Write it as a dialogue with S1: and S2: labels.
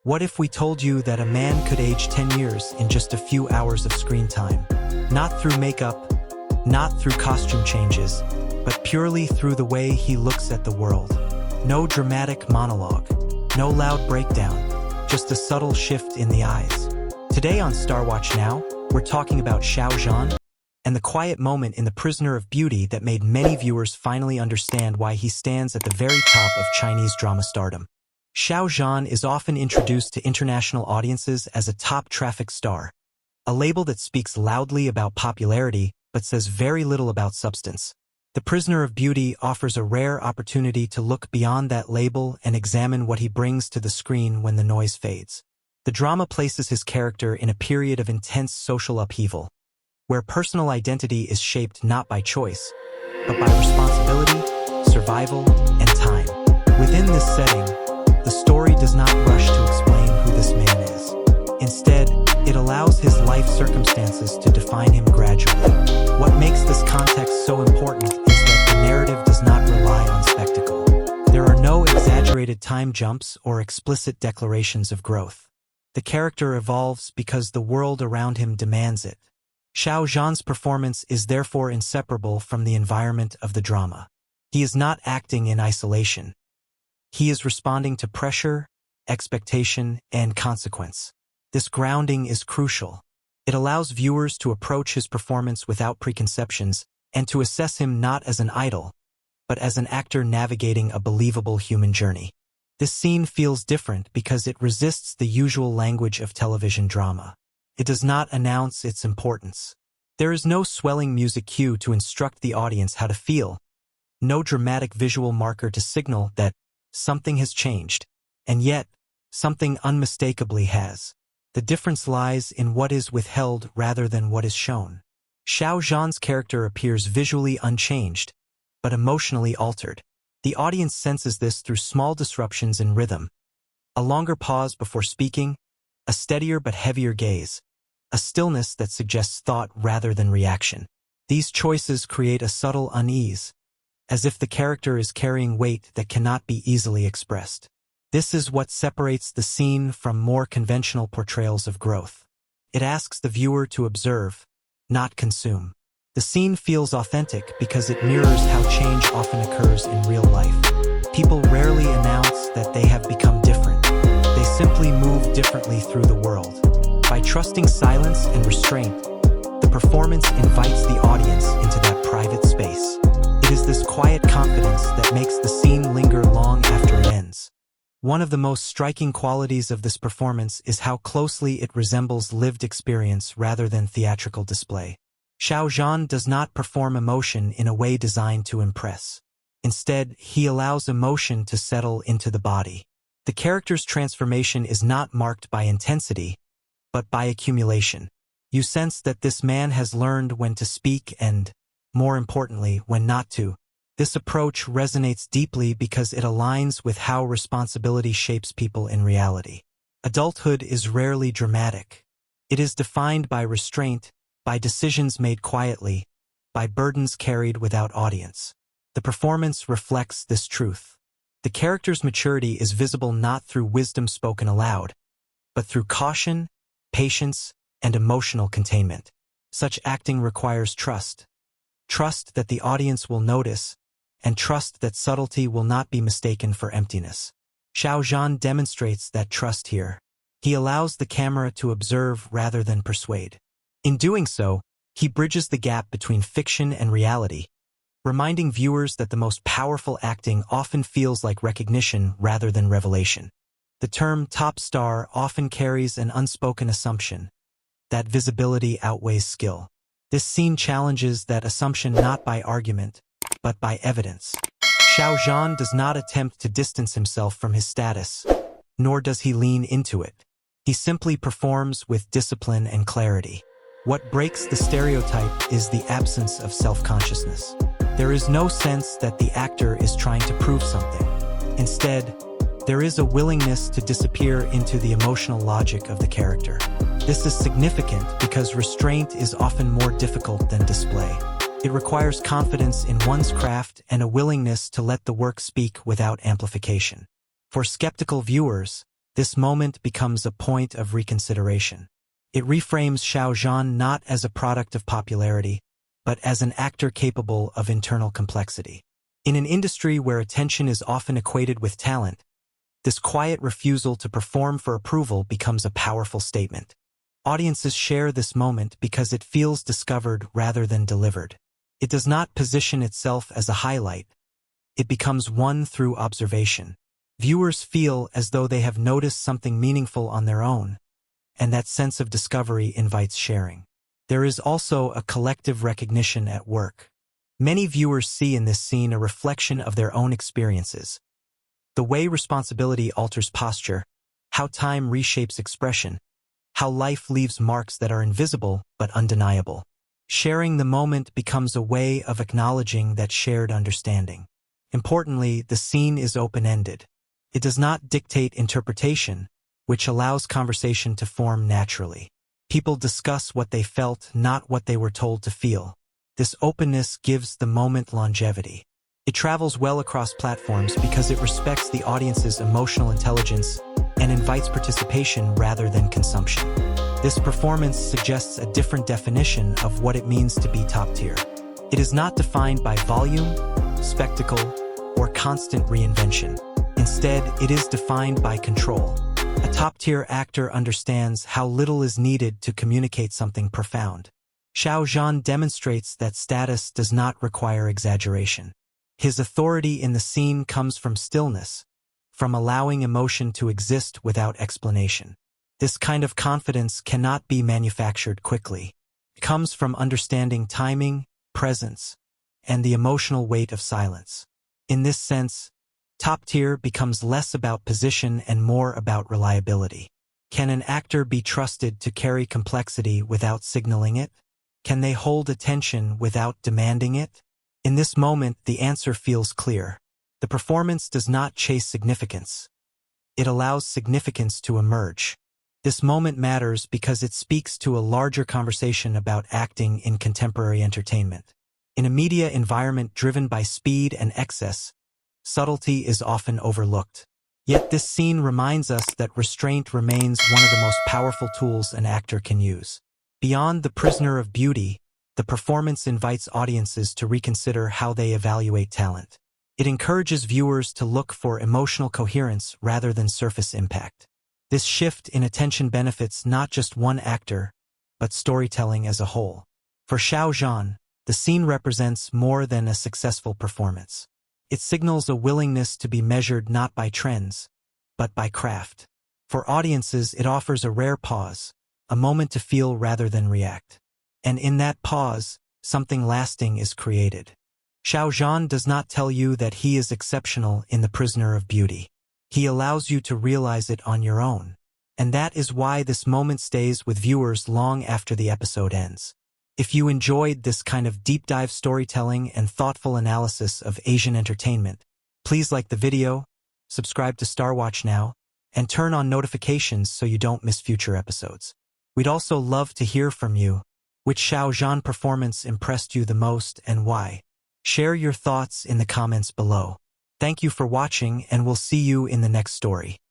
S1: What if we told you that a man could age 10 years in just a few hours of screen time? Not through makeup, not through costume changes, but purely through the way he looks at the world. No dramatic monologue, no loud breakdown, just a subtle shift in the eyes. Today on Star Watch Now, we're talking about Xiao Zhan and the quiet moment in The Prisoner of Beauty that made many viewers finally understand why he stands at the very top of Chinese drama stardom. Xiao Zhan is often introduced to international audiences as a top traffic star, a label that speaks loudly about popularity but says very little about substance. The Prisoner of Beauty offers a rare opportunity to look beyond that label and examine what he brings to the screen when the noise fades. The drama places his character in a period of intense social upheaval, where personal identity is shaped not by choice, but by responsibility, survival, and time. Within this setting, the story does not rush to explain who this man is. Instead, it allows his life circumstances to define him gradually. What makes this context so important is that the narrative does not rely on spectacle. There are no exaggerated time jumps or explicit declarations of growth. The character evolves because the world around him demands it. Xiao Zhan's performance is therefore inseparable from the environment of the drama. He is not acting in isolation. He is responding to pressure, expectation, and consequence. This grounding is crucial. It allows viewers to approach his performance without preconceptions and to assess him not as an idol, but as an actor navigating a believable human journey. This scene feels different because it resists the usual language of television drama. It does not announce its importance. There is no swelling music cue to instruct the audience how to feel, no dramatic visual marker to signal that something has changed, and yet, something unmistakably has. The difference lies in what is withheld rather than what is shown. Xiao Zhan's character appears visually unchanged, but emotionally altered. The audience senses this through small disruptions in rhythm, a longer pause before speaking, a steadier but heavier gaze, a stillness that suggests thought rather than reaction. These choices create a subtle unease, as if the character is carrying weight that cannot be easily expressed. This is what separates the scene from more conventional portrayals of growth. It asks the viewer to observe, not consume. The scene feels authentic because it mirrors how change often occurs in real life. People rarely announce that they have become different. They simply move differently through the world. By trusting silence and restraint, the performance invites the audience into that private space. It is this quiet confidence that makes the scene linger long after it ends. One of the most striking qualities of this performance is how closely it resembles lived experience rather than theatrical display. Xiao Zhan does not perform emotion in a way designed to impress. Instead, he allows emotion to settle into the body. The character's transformation is not marked by intensity, but by accumulation. You sense that this man has learned when to speak and, more importantly, when not to. This approach resonates deeply because it aligns with how responsibility shapes people in reality. Adulthood is rarely dramatic. It is defined by restraint, by decisions made quietly, by burdens carried without audience. The performance reflects this truth. The character's maturity is visible not through wisdom spoken aloud, but through caution, patience, and emotional containment. Such acting requires trust. Trust that the audience will notice, and trust that subtlety will not be mistaken for emptiness. Xiao Zhan demonstrates that trust here. He allows the camera to observe rather than persuade. In doing so, he bridges the gap between fiction and reality, reminding viewers that the most powerful acting often feels like recognition rather than revelation. The term top star often carries an unspoken assumption that visibility outweighs skill. This scene challenges that assumption not by argument, but by evidence. Xiao Zhan does not attempt to distance himself from his status, nor does he lean into it. He simply performs with discipline and clarity. What breaks the stereotype is the absence of self-consciousness. There is no sense that the actor is trying to prove something. Instead, there is a willingness to disappear into the emotional logic of the character. This is significant because restraint is often more difficult than display. It requires confidence in one's craft and a willingness to let the work speak without amplification. For skeptical viewers, this moment becomes a point of reconsideration. It reframes Xiao Zhan not as a product of popularity, but as an actor capable of internal complexity. In an industry where attention is often equated with talent, this quiet refusal to perform for approval becomes a powerful statement. Audiences share this moment because it feels discovered rather than delivered. It does not position itself as a highlight. It becomes one through observation. Viewers feel as though they have noticed something meaningful on their own, and that sense of discovery invites sharing. There is also a collective recognition at work. Many viewers see in this scene a reflection of their own experiences. The way responsibility alters posture, how time reshapes expression, how life leaves marks that are invisible but undeniable. Sharing the moment becomes a way of acknowledging that shared understanding. Importantly, the scene is open-ended. It does not dictate interpretation, which allows conversation to form naturally. People discuss what they felt, not what they were told to feel. This openness gives the moment longevity. It travels well across platforms because it respects the audience's emotional intelligence and invites participation rather than consumption. This performance suggests a different definition of what it means to be top tier. It is not defined by volume, spectacle, or constant reinvention. Instead, it is defined by control. A top-tier actor understands how little is needed to communicate something profound. Xiao Zhan demonstrates that status does not require exaggeration. His authority in the scene comes from stillness, from allowing emotion to exist without explanation. This kind of confidence cannot be manufactured quickly. It comes from understanding timing, presence, and the emotional weight of silence. In this sense, top tier becomes less about position and more about reliability. Can an actor be trusted to carry complexity without signaling it? Can they hold attention without demanding it? In this moment, the answer feels clear. The performance does not chase significance. It allows significance to emerge. This moment matters because it speaks to a larger conversation about acting in contemporary entertainment. In a media environment driven by speed and excess, subtlety is often overlooked. Yet this scene reminds us that restraint remains one of the most powerful tools an actor can use. Beyond the prisoner of beauty, the performance invites audiences to reconsider how they evaluate talent. It encourages viewers to look for emotional coherence rather than surface impact. This shift in attention benefits not just one actor, but storytelling as a whole. For Xiao Zhan, the scene represents more than a successful performance. It signals a willingness to be measured not by trends, but by craft. For audiences, it offers a rare pause, a moment to feel rather than react. And in that pause, something lasting is created. Xiao Zhan does not tell you that he is exceptional in The Prisoner of Beauty. He allows you to realize it on your own. And that is why this moment stays with viewers long after the episode ends. If you enjoyed this kind of deep dive storytelling and thoughtful analysis of Asian entertainment, please like the video, subscribe to Star Watch now, and turn on notifications so you don't miss future episodes. We'd also love to hear from you. Which Xiao Zhan performance impressed you the most and why? Share your thoughts in the comments below. Thank you for watching, and we'll see you in the next story.